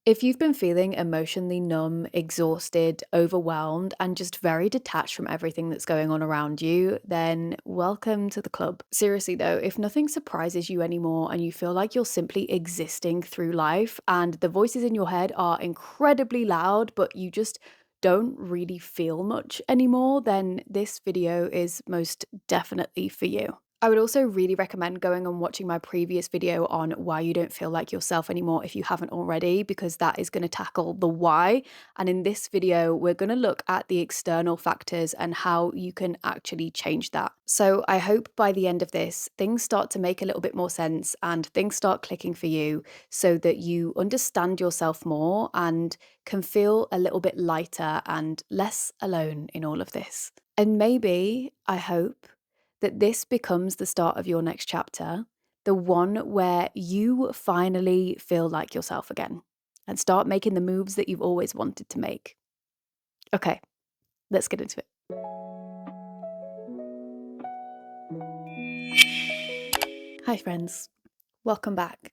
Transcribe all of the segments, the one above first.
If you've been feeling emotionally numb, exhausted, overwhelmed, and just very detached from everything that's going on around you, then welcome to the club. Seriously, though, if nothing surprises you anymore and you feel like you're simply existing through life and the voices in your head are incredibly loud, but you just don't really feel much anymore, then this video is most definitely for you. I would also really recommend going and watching my previous video on why you don't feel like yourself anymore if you haven't already, because that is going to tackle the why. And in this video, we're going to look at the external factors and how you can actually change that. So I hope by the end of this, things start to make a little bit more sense and things start clicking for you so that you understand yourself more and can feel a little bit lighter and less alone in all of this. And maybe, I hope, that this becomes the start of your next chapter, the one where you finally feel like yourself again and start making the moves that you've always wanted to make. Okay, let's get into it. Hi, friends. Welcome back.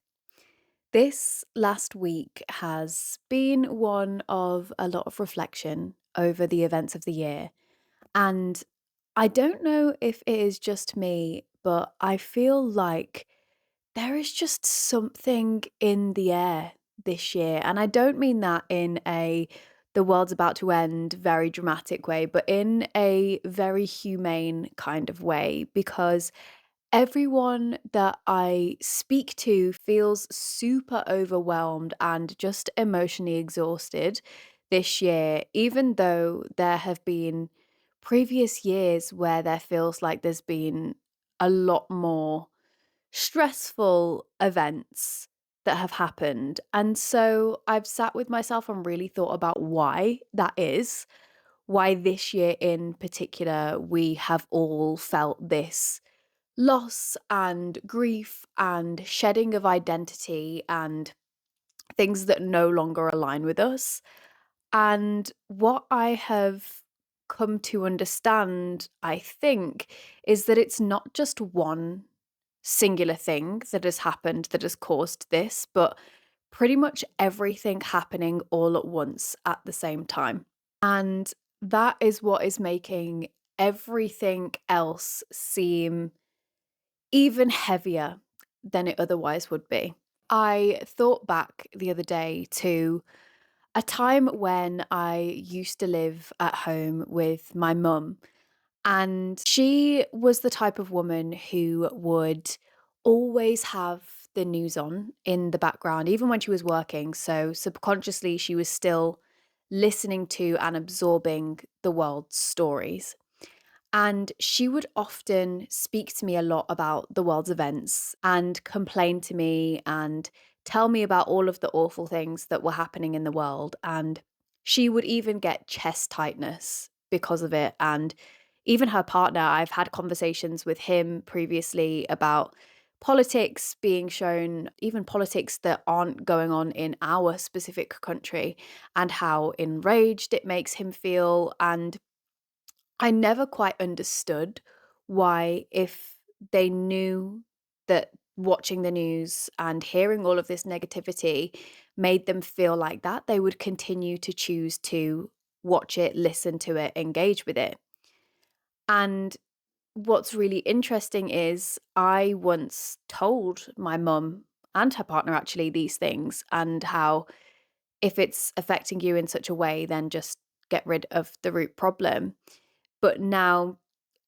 This last week has been one of a lot of reflection over the events of the year. And I don't know if it is just me, but I feel like there is just something in the air this year. And I don't mean that in a the world's about to end very dramatic way, but in a very humane kind of way, because everyone that I speak to feels super overwhelmed and just emotionally exhausted this year, even though there have been previous years where there feels like there's been a lot more stressful events that have happened. And so I've sat with myself and really thought about why that is, why this year in particular we have all felt this loss and grief and shedding of identity and things that no longer align with us. And what I have come to understand, I think, is that it's not just one singular thing that has happened that has caused this, but pretty much everything happening all at once at the same time. And that is what is making everything else seem even heavier than it otherwise would be. I thought back the other day to a time when I used to live at home with my mum, and she was the type of woman who would always have the news on in the background, even when she was working. So subconsciously, she was still listening to and absorbing the world's stories. And she would often speak to me a lot about the world's events and complain to me and tell me about all of the awful things that were happening in the world. And she would even get chest tightness because of it. And even her partner, I've had conversations with him previously about politics being shown, even politics that aren't going on in our specific country, and how enraged it makes him feel. And I never quite understood why, if they knew that watching the news and hearing all of this negativity made them feel like that, they would continue to choose to watch it, listen to it, engage with it. And what's really interesting is I once told my mum and her partner actually these things, and how if it's affecting you in such a way, then just get rid of the root problem. But now,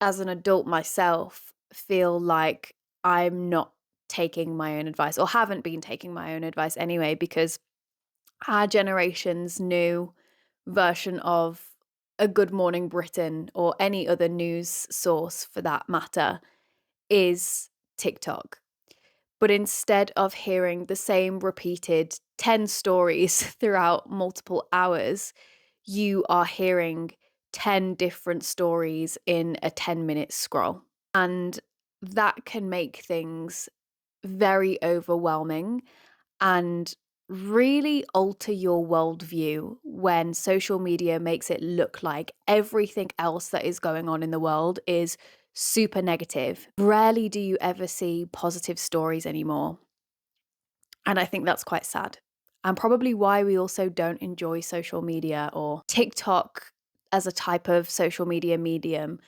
as an adult myself, feel like I'm not taking my own advice, or haven't been taking my own advice anyway, because our generation's new version of a Good Morning Britain or any other news source for that matter is TikTok. But instead of hearing the same repeated 10 stories throughout multiple hours, you are hearing 10 different stories in a 10-minute scroll. And that can make things very overwhelming and really alter your worldview when social media makes it look like everything else that is going on in the world is super negative. Rarely do you ever see positive stories anymore. And I think that's quite sad. and probably why we also don't enjoy social media or TikTok as a type of social media medium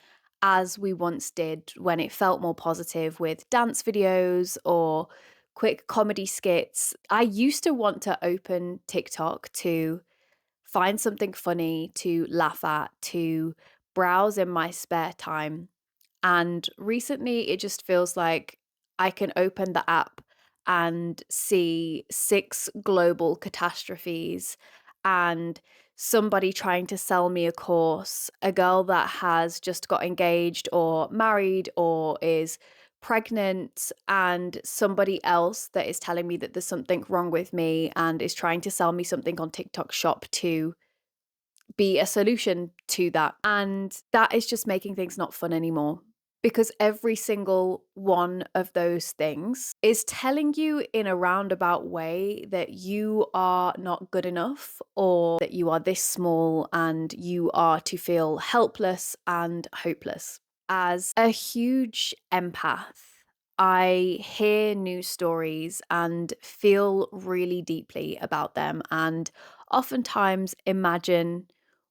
as we once did when it felt more positive with dance videos or quick comedy skits. I used to want to open TikTok to find something funny to laugh at, to browse in my spare time. And recently, it just feels like I can open the app and see six global catastrophes and somebody trying to sell me a course, a girl that has just got engaged or married or is pregnant, and somebody else that is telling me that there's something wrong with me and is trying to sell me something on TikTok Shop to be a solution to that. And that is just making things not fun anymore, because every single one of those things is telling you in a roundabout way that you are not good enough, or that you are this small and you are to feel helpless and hopeless. As a huge empath, I hear news stories and feel really deeply about them, and oftentimes imagine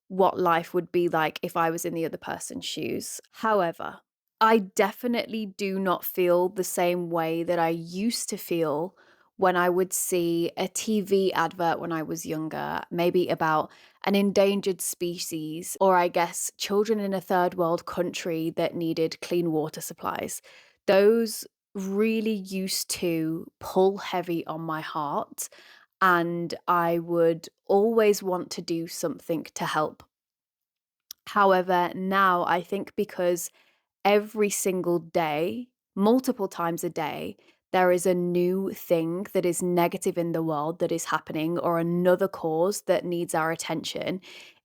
what life would be like if I was in the other person's shoes. However, I definitely do not feel the same way that I used to feel when I would see a TV advert when I was younger, maybe about an endangered species, or I guess children in a third world country that needed clean water supplies. Those really used to pull heavy on my heart, and I would always want to do something to help. However, now I think because every single day, multiple times a day, there is a new thing that is negative in the world that is happening, or another cause that needs our attention,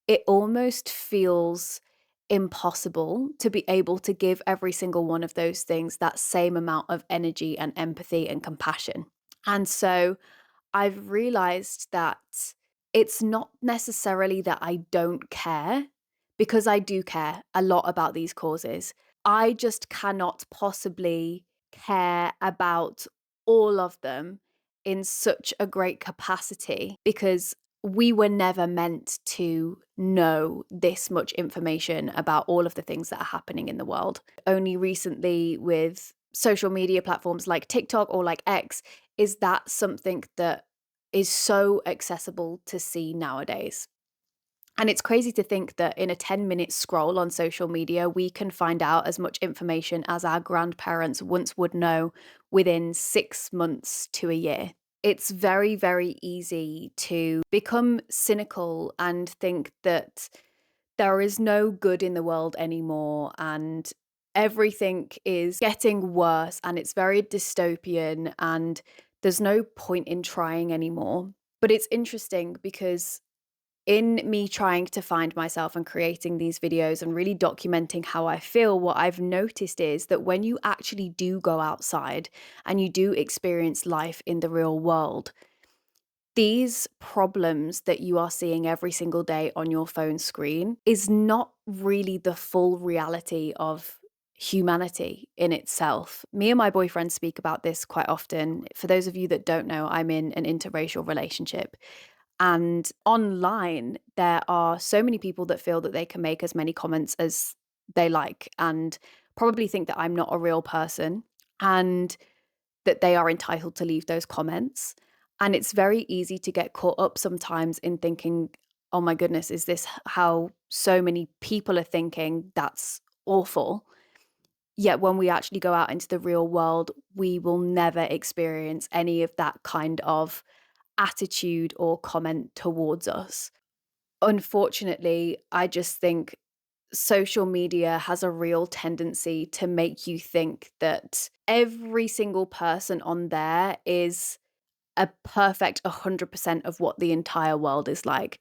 it almost feels impossible to be able to give every single one of those things that same amount of energy and empathy and compassion. And so I've realized that it's not necessarily that I don't care, because I do care a lot about these causes. I just cannot possibly care about all of them in such a great capacity, because we were never meant to know this much information about all of the things that are happening in the world. Only recently, with social media platforms like TikTok or like X, is that something that is so accessible to see nowadays. And it's crazy to think that in a 10-minute scroll on social media, we can find out as much information as our grandparents once would know within 6 months to a year. It's very, very easy to become cynical and think that there is no good in the world anymore and everything is getting worse and it's very dystopian and there's no point in trying anymore. But it's interesting because in me trying to find myself and creating these videos and really documenting how I feel, what I've noticed is that when you actually do go outside and you do experience life in the real world, these problems that you are seeing every single day on your phone screen is not really the full reality of humanity in itself. Me and my boyfriend speak about this quite often. For those of you that don't know, I'm in an interracial relationship. And online, there are so many people that feel that they can make as many comments as they like and probably think that I'm not a real person and that they are entitled to leave those comments. And it's very easy to get caught up sometimes in thinking, oh my goodness, is this how so many people are thinking? That's awful. Yet when we actually go out into the real world, we will never experience any of that kind of attitude or comment towards us. Unfortunately, I just think social media has a real tendency to make you think that every single person on there is a perfect 100% of what the entire world is like.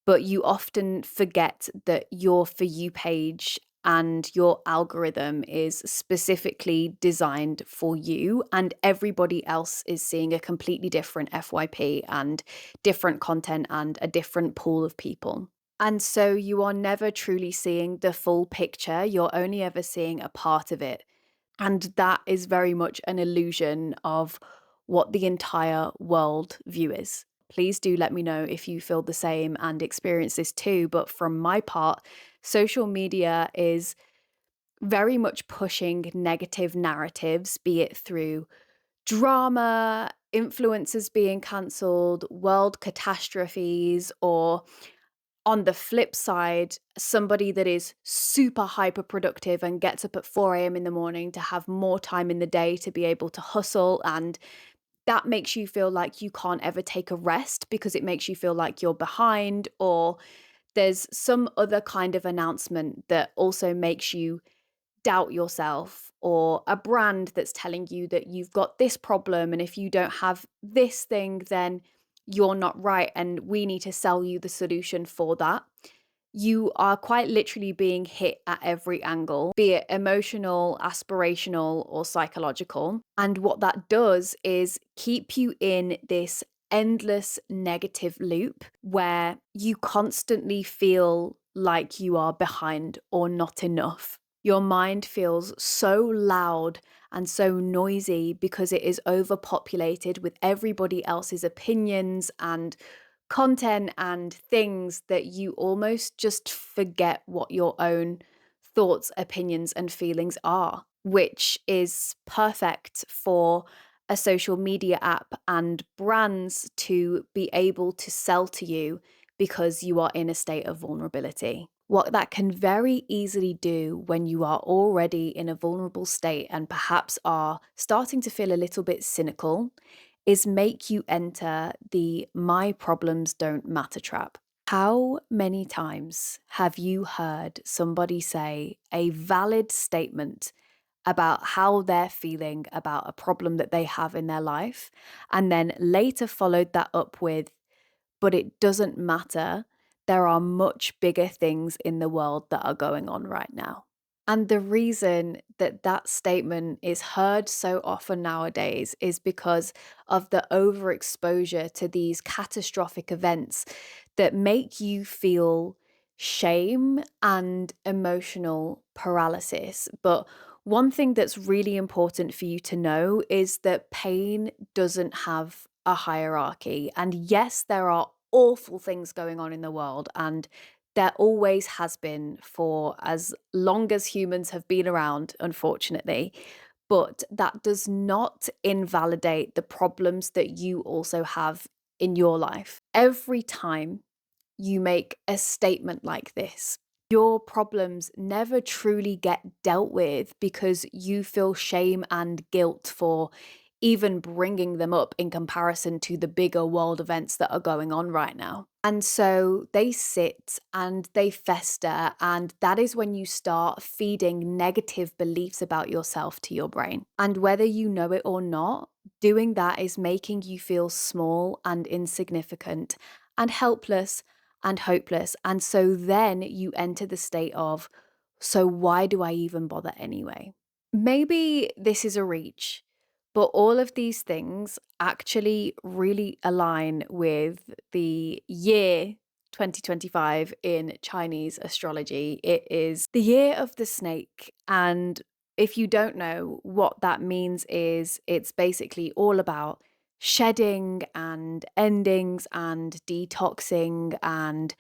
But you often forget that your For You page and your algorithm is specifically designed for you, and everybody else is seeing a completely different FYP and different content and a different pool of people. And so you are never truly seeing the full picture, you're only ever seeing a part of it. And that is very much an illusion of what the entire world view is. Please do let me know if you feel the same and experience this too. But from my part, social media is very much pushing negative narratives, be it through drama, influencers being cancelled, world catastrophes, or on the flip side, somebody that is super hyper productive and gets up at 4 a.m. in the morning to have more time in the day to be able to hustle. And that makes you feel like you can't ever take a rest because it makes you feel like you're behind, or there's some other kind of announcement that also makes you doubt yourself, or a brand that's telling you that you've got this problem and if you don't have this thing then you're not right and we need to sell you the solution for that. You are quite literally being hit at every angle, be it emotional, aspirational, or psychological. And what that does is keep you in this endless negative loop where you constantly feel like you are behind or not enough. Your mind feels so loud and so noisy because it is overpopulated with everybody else's opinions and content and things that you almost just forget what your own thoughts, opinions, and feelings are, which is perfect for a social media app and brands to be able to sell to you because you are in a state of vulnerability. What that can very easily do when you are already in a vulnerable state and perhaps are starting to feel a little bit cynical is make you enter the my problems don't matter trap. How many times have you heard somebody say a valid statement about how they're feeling about a problem that they have in their life, and then later followed that up with, but it doesn't matter. There are much bigger things in the world that are going on right now. And the reason that that statement is heard so often nowadays is because of the overexposure to these catastrophic events that make you feel shame and emotional paralysis. But one thing that's really important for you to know is that pain doesn't have a hierarchy. And yes, there are awful things going on in the world, and there always has been for as long as humans have been around, unfortunately. But that does not invalidate the problems that you also have in your life. Every time you make a statement like this, your problems never truly get dealt with because you feel shame and guilt for even bringing them up in comparison to the bigger world events that are going on right now. And so they sit and they fester, and that is when you start feeding negative beliefs about yourself to your brain. And whether you know it or not, doing that is making you feel small and insignificant and helpless and hopeless. And so then you enter the state of, so why do I even bother anyway? Maybe this is a reach, but all of these things actually really align with the year 2025 in Chinese astrology. It is the year of the snake. And if you don't know what that means, is it's basically all about shedding and endings and detoxing and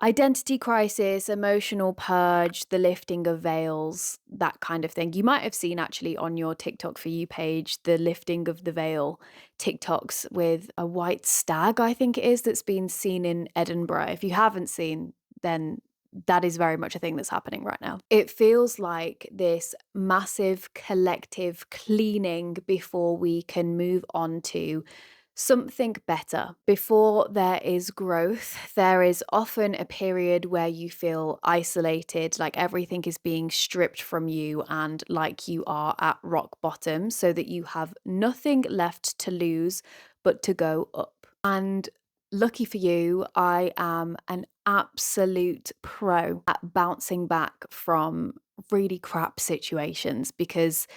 identity crisis, emotional purge, the lifting of veils, that kind of thing. You might have seen actually on your TikTok for you page the lifting of the veil TikToks with a white stag, I think it is, that's been seen in Edinburgh. If you haven't seen, then that is very much a thing that's happening right now. It feels like this massive collective cleaning before we can move on to something better. Before there is growth, there is often a period where you feel isolated, like everything is being stripped from you and like you are at rock bottom, so that you have nothing left to lose but to go up. And lucky for you, I am an absolute pro at bouncing back from really crap situations, because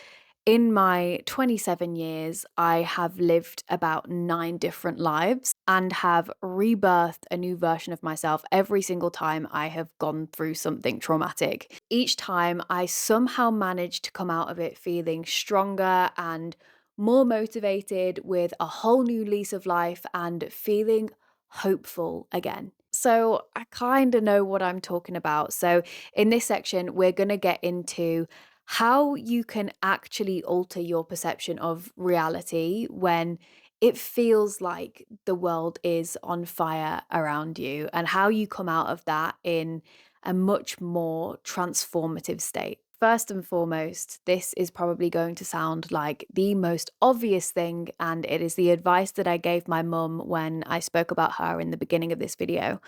in my 27 years, I have lived about 9 different lives and have rebirthed a new version of myself every single time I have gone through something traumatic. Each time I somehow managed to come out of it feeling stronger and more motivated, with a whole new lease of life and feeling hopeful again. So, I kind of know what I'm talking about. So, in this section, we're going to get into how you can actually alter your perception of reality when it feels like the world is on fire around you, and how you come out of that in a much more transformative state. First and foremost, this is probably going to sound like the most obvious thing, and it is the advice that I gave my mum when I spoke about her in the beginning of this video.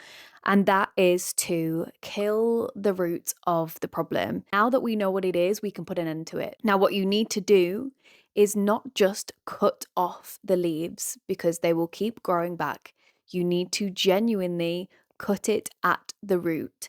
And that is to kill the root of the problem. Now that we know what it is, we can put an end to it. Now, what you need to do is not just cut off the leaves because they will keep growing back. You need to genuinely cut it at the root.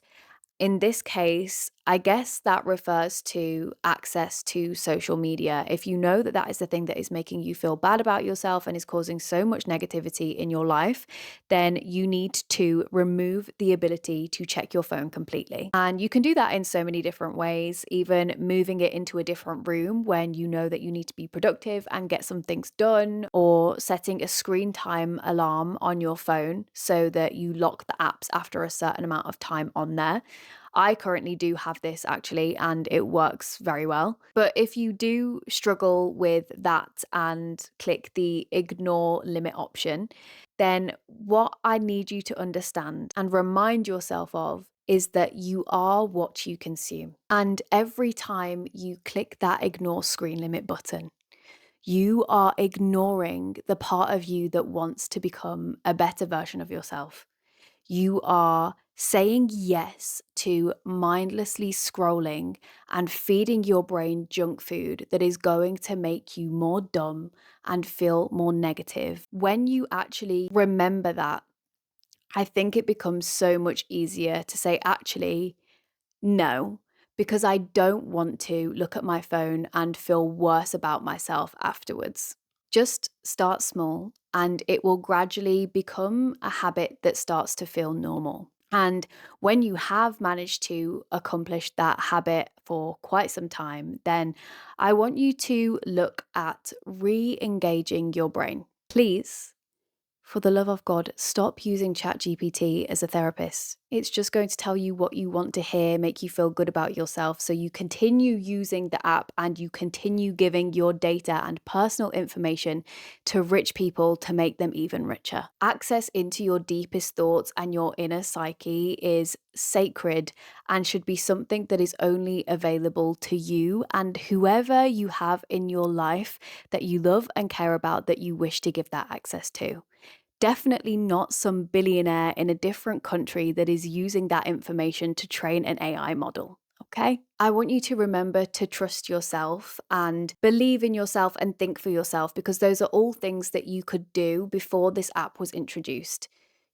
In this case, I guess that refers to access to social media. If you know that that is the thing that is making you feel bad about yourself and is causing so much negativity in your life, then you need to remove the ability to check your phone completely. And you can do that in so many different ways, even moving it into a different room when you know that you need to be productive and get some things done, or setting a screen time alarm on your phone so that you lock the apps after a certain amount of time on there. I currently do have this actually, and it works very well. But if you do struggle with that and click the ignore limit option, then what I need you to understand and remind yourself of is that you are what you consume. And every time you click that ignore screen limit button, you are ignoring the part of you that wants to become a better version of yourself. You are saying yes to mindlessly scrolling and feeding your brain junk food that is going to make you more dumb and feel more negative. When you actually remember that, I think it becomes so much easier to say, actually, no, because I don't want to look at my phone and feel worse about myself afterwards. Just start small, and it will gradually become a habit that starts to feel normal. And when you have managed to accomplish that habit for quite some time, then I want you to look at re engaging your brain. Please, for the love of God, stop using ChatGPT as a therapist. It's just going to tell you what you want to hear, make you feel good about yourself. So you continue using the app and you continue giving your data and personal information to rich people to make them even richer. Access into your deepest thoughts and your inner psyche is sacred and should be something that is only available to you and whoever you have in your life that you love and care about, that you wish to give that access to. Definitely not some billionaire in a different country that is using that information to train an AI model. Okay? I want you to remember to trust yourself and believe in yourself and think for yourself, because those are all things that you could do before this app was introduced.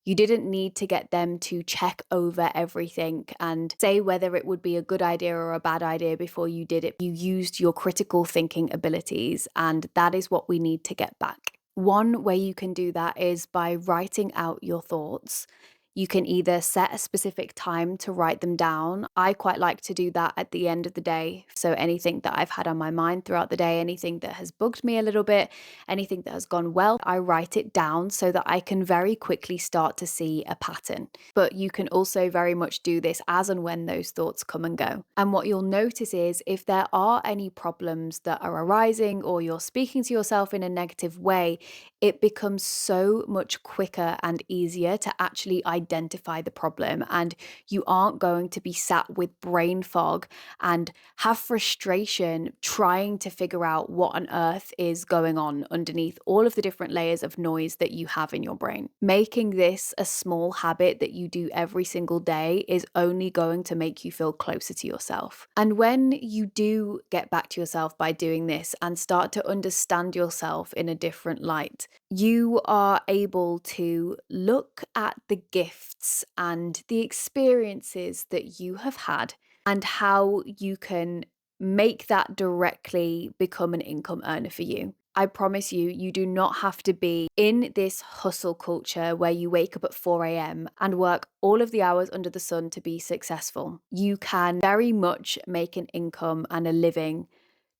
You didn't need to get them to check over everything and say whether it would be a good idea or a bad idea before you did it. You used your critical thinking abilities, and that is what we need to get back. One way you can do that is by writing out your thoughts. You can either set a specific time to write them down. I quite like to do that at the end of the day. So anything that I've had on my mind throughout the day, anything that has bugged me a little bit, anything that has gone well, I write it down so that I can very quickly start to see a pattern. But you can also very much do this as and when those thoughts come and go. And what you'll notice is if there are any problems that are arising or you're speaking to yourself in a negative way, it becomes so much quicker and easier to actually identify the problem, and you aren't going to be sat with brain fog and have frustration trying to figure out what on earth is going on underneath all of the different layers of noise that you have in your brain. Making this a small habit that you do every single day is only going to make you feel closer to yourself. And when you do get back to yourself by doing this and start to understand yourself in a different light, you are able to look at the gifts and the experiences that you have had and how you can make that directly become an income earner for you. I promise you, you do not have to be in this hustle culture where you wake up at 4 a.m. and work all of the hours under the sun to be successful. You can very much make an income and a living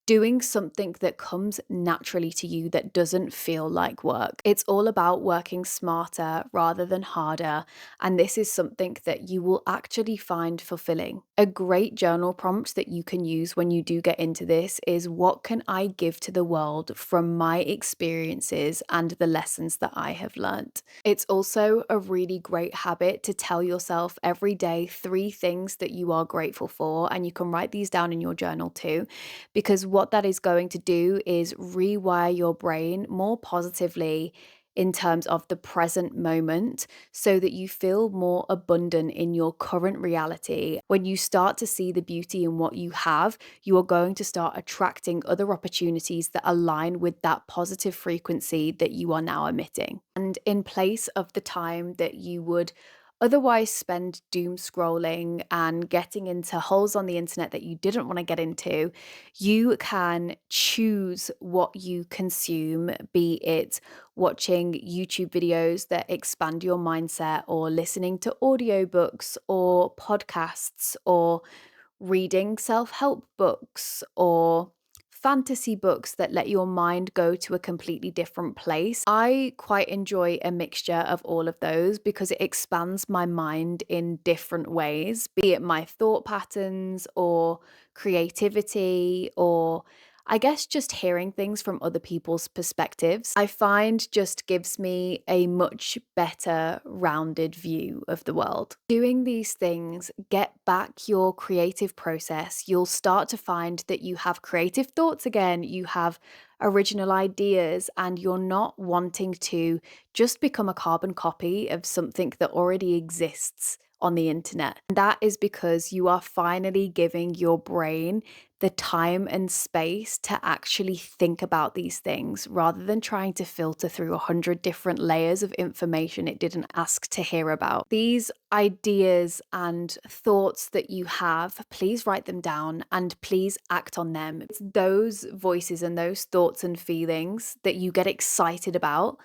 doing something that comes naturally to you that doesn't feel like work. It's all about working smarter rather than harder, and this is something that you will actually find fulfilling. A great journal prompt that you can use when you do get into this is, what can I give to the world from my experiences and the lessons that I have learned? It's also a really great habit to tell yourself every day 3 things that you are grateful for, and you can write these down in your journal too, because what that is going to do is rewire your brain more positively in terms of the present moment, so that you feel more abundant in your current reality. When you start to see the beauty in what you have, you are going to start attracting other opportunities that align with that positive frequency that you are now emitting. And in place of the time that you would otherwise spend doom scrolling and getting into holes on the internet that you didn't want to get into, you can choose what you consume, be it watching YouTube videos that expand your mindset, or listening to audiobooks or podcasts, or reading self-help books, or fantasy books that let your mind go to a completely different place. I quite enjoy a mixture of all of those because it expands my mind in different ways, be it my thought patterns or creativity, or I guess just hearing things from other people's perspectives. I find just gives me a much better rounded view of the world. Doing these things get back your creative process. You'll start to find that you have creative thoughts again, you have original ideas, and you're not wanting to just become a carbon copy of something that already exists on the internet. And that is because you are finally giving your brain the time and space to actually think about these things, rather than trying to filter through 100 different layers of information it didn't ask to hear about. These ideas and thoughts that you have, please write them down and please act on them. It's those voices and those thoughts and feelings that you get excited about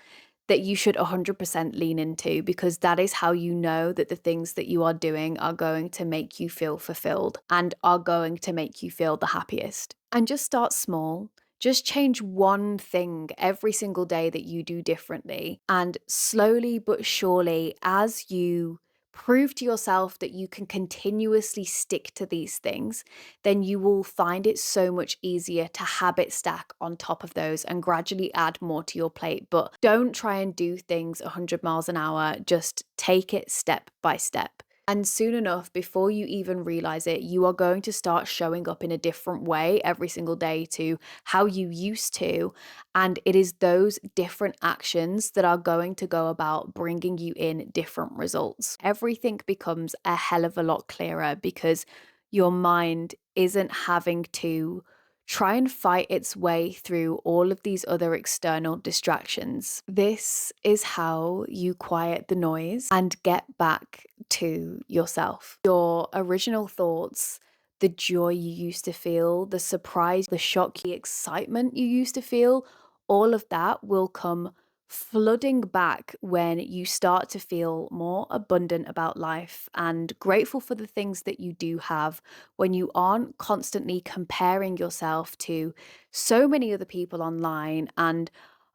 that you should 100% lean into, because that is how you know that the things that you are doing are going to make you feel fulfilled and are going to make you feel the happiest. And just start small. Just change one thing every single day that you do differently. And slowly but surely, as you prove to yourself that you can continuously stick to these things, then you will find it so much easier to habit stack on top of those and gradually add more to your plate. But don't try and do things 100 miles an hour, just take it step by step. And soon enough, before you even realize it, you are going to start showing up in a different way every single day to how you used to. And it is those different actions that are going to go about bringing you in different results. Everything becomes a hell of a lot clearer because your mind isn't having to try and fight its way through all of these other external distractions. This is how you quiet the noise and get back to yourself. Your original thoughts, the joy you used to feel, the surprise, the shock, the excitement you used to feel, all of that will come flooding back when you start to feel more abundant about life and grateful for the things that you do have, when you aren't constantly comparing yourself to so many other people online and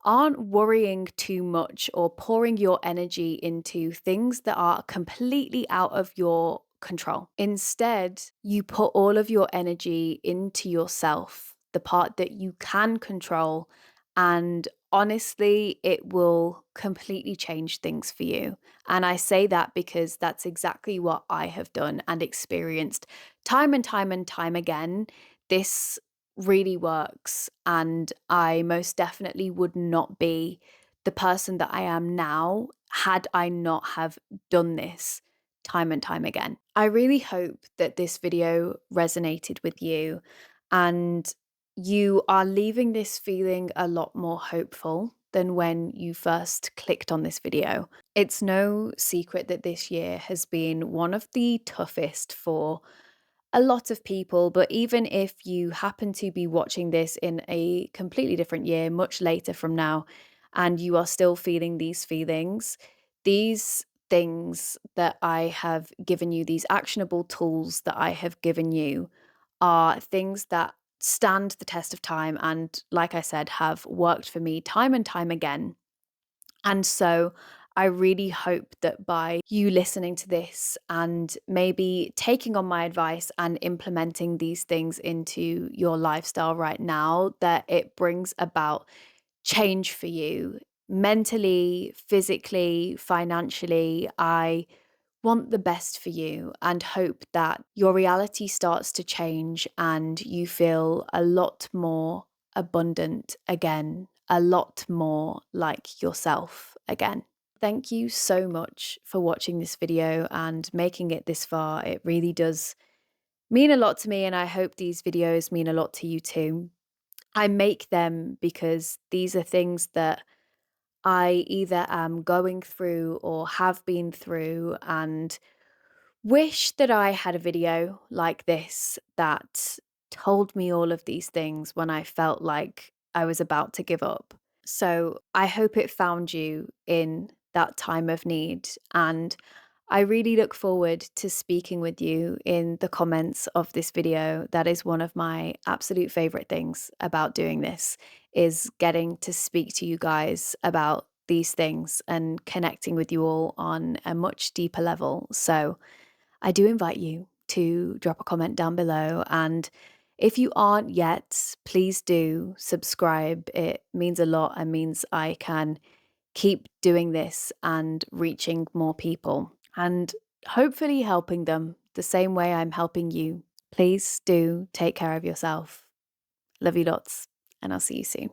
aren't worrying too much or pouring your energy into things that are completely out of your control. Instead, you put all of your energy into yourself, the part that you can control, and honestly, it will completely change things for you. And I say that because that's exactly what I have done and experienced time and time and time again. This really works. And I most definitely would not be the person that I am now had I not have done this time and time again. I really hope that this video resonated with you and you are leaving this feeling a lot more hopeful than when you first clicked on this video. It's no secret that this year has been one of the toughest for a lot of people, but even if you happen to be watching this in a completely different year, much later from now, and you are still feeling these feelings, these things that I have given you, these actionable tools that I have given you, are things that stand the test of time and, like I said, have worked for me time and time again. And so I really hope that by you listening to this and maybe taking on my advice and implementing these things into your lifestyle right now, that it brings about change for you mentally, physically, financially. I want the best for you and hope that your reality starts to change and you feel a lot more abundant again, a lot more like yourself again. Thank you so much for watching this video and making it this far. It really does mean a lot to me, and I hope these videos mean a lot to you too. I make them because these are things that I either am going through or have been through, and wish that I had a video like this that told me all of these things when I felt like I was about to give up. So I hope it found you in that time of need. And I really look forward to speaking with you in the comments of this video. That is one of my absolute favorite things about doing this, is getting to speak to you guys about these things and connecting with you all on a much deeper level. So I do invite you to drop a comment down below. And if you aren't yet, please do subscribe. It means a lot and means I can keep doing this and reaching more people and hopefully helping them the same way I'm helping you. Please do take care of yourself. Love you lots, and I'll see you soon.